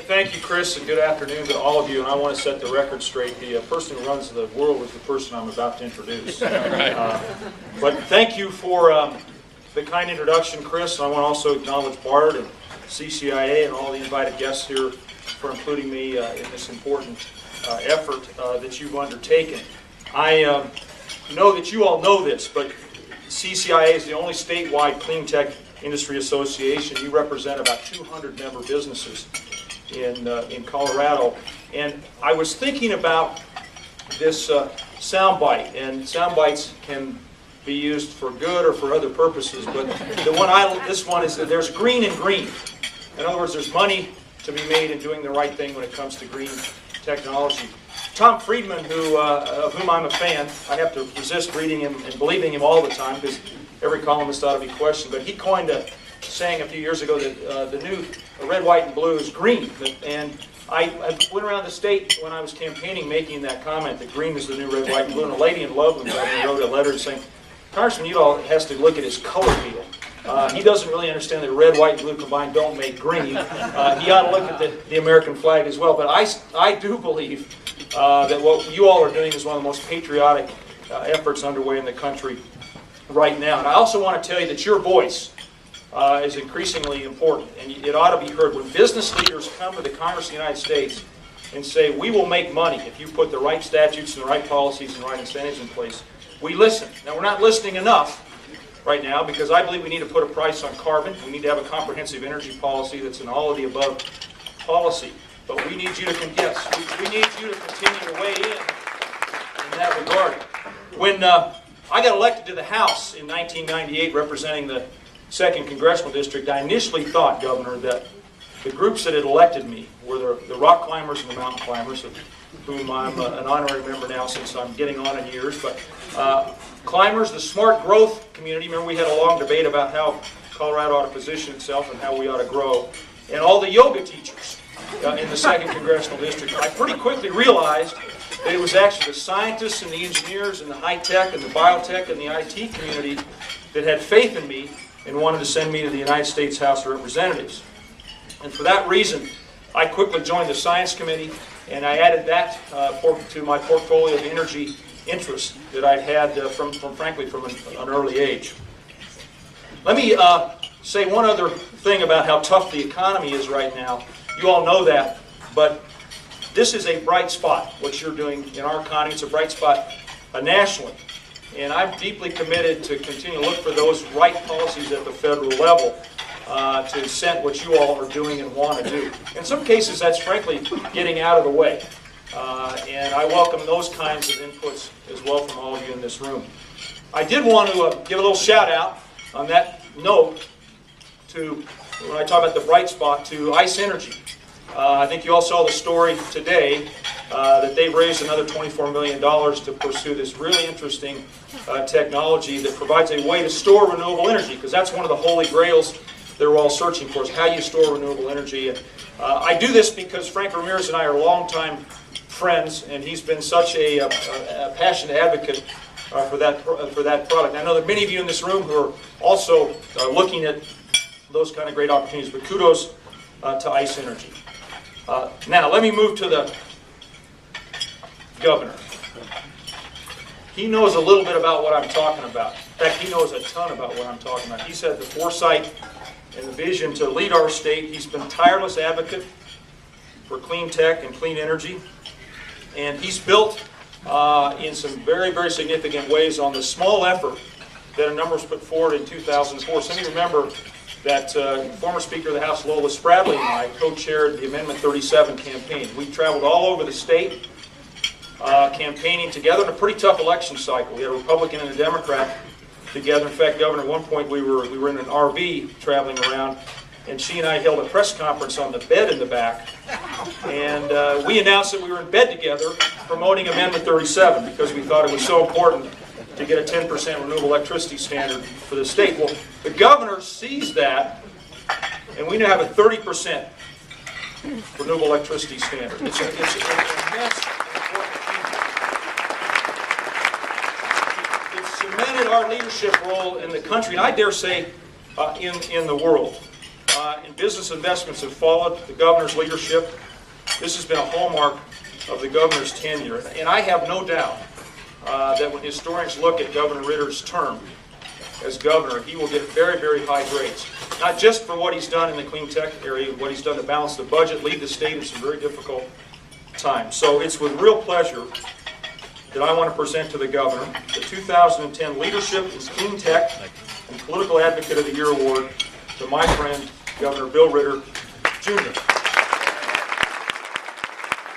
Thank you, Chris, and good afternoon to all of you. And I want to set the record straight. The person who runs the world is the person I'm about to introduce. But thank you for the kind introduction, Chris. And I want to also acknowledge Bart and CCIA and all the invited guests here for including me in this important effort that you've undertaken. I know that you all know this, but CCIA is the only statewide Cleantech industry association. You represent about 200 member businesses in Colorado. And I was thinking about this soundbite, and sound bites can be used for good or for other purposes, but this one is that there's green and green. In other words, there's money to be made in doing the right thing when it comes to green technology. Tom Friedman, of whom I'm a fan, I have to resist reading him and believing him all the time because every columnist ought to be questioned, but he coined a saying a few years ago that the new red, white, and blue is green. And I went around the state when I was campaigning making that comment that green is the new red, white, and blue. And a lady in Loveland wrote a letter saying, Congressman Udall has to look at his color wheel. He doesn't really understand that red, white, and blue combined don't make green. He ought to look at the American flag as well. But I do believe that what you all are doing is one of the most patriotic efforts underway in the country right now. And I also want to tell you that your voice is increasingly important, and it ought to be heard. When business leaders come to the Congress of the United States and say, we will make money if you put the right statutes and the right policies and the right incentives in place, we listen. Now, we're not listening enough right now because I believe we need to put a price on carbon. We need to have a comprehensive energy policy that's an all of the above policy. But we need you to we need you to continue to weigh in that regard. When I got elected to the House in 1998 representing the 2nd Congressional District, I initially thought, Governor, that the groups that had elected me were the rock climbers and the mountain climbers, of whom I'm an honorary member now since I'm getting on in years. But climbers, the smart growth community, remember we had a long debate about how Colorado ought to position itself and how we ought to grow, and all the yoga teachers in the 2nd Congressional District. I pretty quickly realized that it was actually the scientists and the engineers and the high-tech and the biotech and the IT community that had faith in me and wanted to send me to the United States House of Representatives. And for that reason, I quickly joined the Science Committee, and I added that to my portfolio of energy interests that I'd had frankly, from an early age. Let me say one other thing about how tough the economy is right now. You all know that, but this is a bright spot, what you're doing in our economy. It's a bright spot nationally. And I'm deeply committed to continue to look for those right policies at the federal level to incent what you all are doing and want to do. In some cases, that's frankly getting out of the way. And I welcome those kinds of inputs as well from all of you in this room. I did want to give a little shout out on that note to, when I talk about the bright spot, to ICE Energy. I think you all saw the story today that they've raised another $24 million to pursue this really interesting technology that provides a way to store renewable energy, because that's one of the holy grails they're all searching for, is how you store renewable energy. And I do this because Frank Ramirez and I are longtime friends, and he's been such a passionate advocate for that product. I know that many of you in this room who are also looking at those kind of great opportunities, but kudos to ICE Energy. Now, let me move to the Governor. He knows a little bit about what I'm talking about. In fact, he knows a ton about what I'm talking about. He's had the foresight and the vision to lead our state. He's been a tireless advocate for clean tech and clean energy. And he's built in some very, very significant ways on the small effort that a number was put forward in 2004. Some of you remember that former Speaker of the House, Lola Spradley, and I co-chaired the Amendment 37 campaign. We traveled all over the state campaigning together in a pretty tough election cycle. We had a Republican and a Democrat together. In fact, Governor, at one point we were in an RV traveling around, and she and I held a press conference on the bed in the back, and we announced that we were in bed together promoting Amendment 37 because we thought it was so important to get a 10% renewable electricity standard for the state. Well, the Governor sees that, and we now have a 30% renewable electricity standard. It's an immense important achievement. It's cemented our leadership role in the country, and I dare say in the world. and business investments have followed the governor's leadership. This has been a hallmark of the governor's tenure. And I have no doubt that when historians look at Governor Ritter's term as governor, he will get very, very high grades. Not just for what he's done in the Cleantech area, what he's done to balance the budget, lead the state in some very difficult times. So it's with real pleasure that I want to present to the governor the 2010 Leadership in Cleantech and Political Advocate of the Year Award to my friend, Governor Bill Ritter, Jr.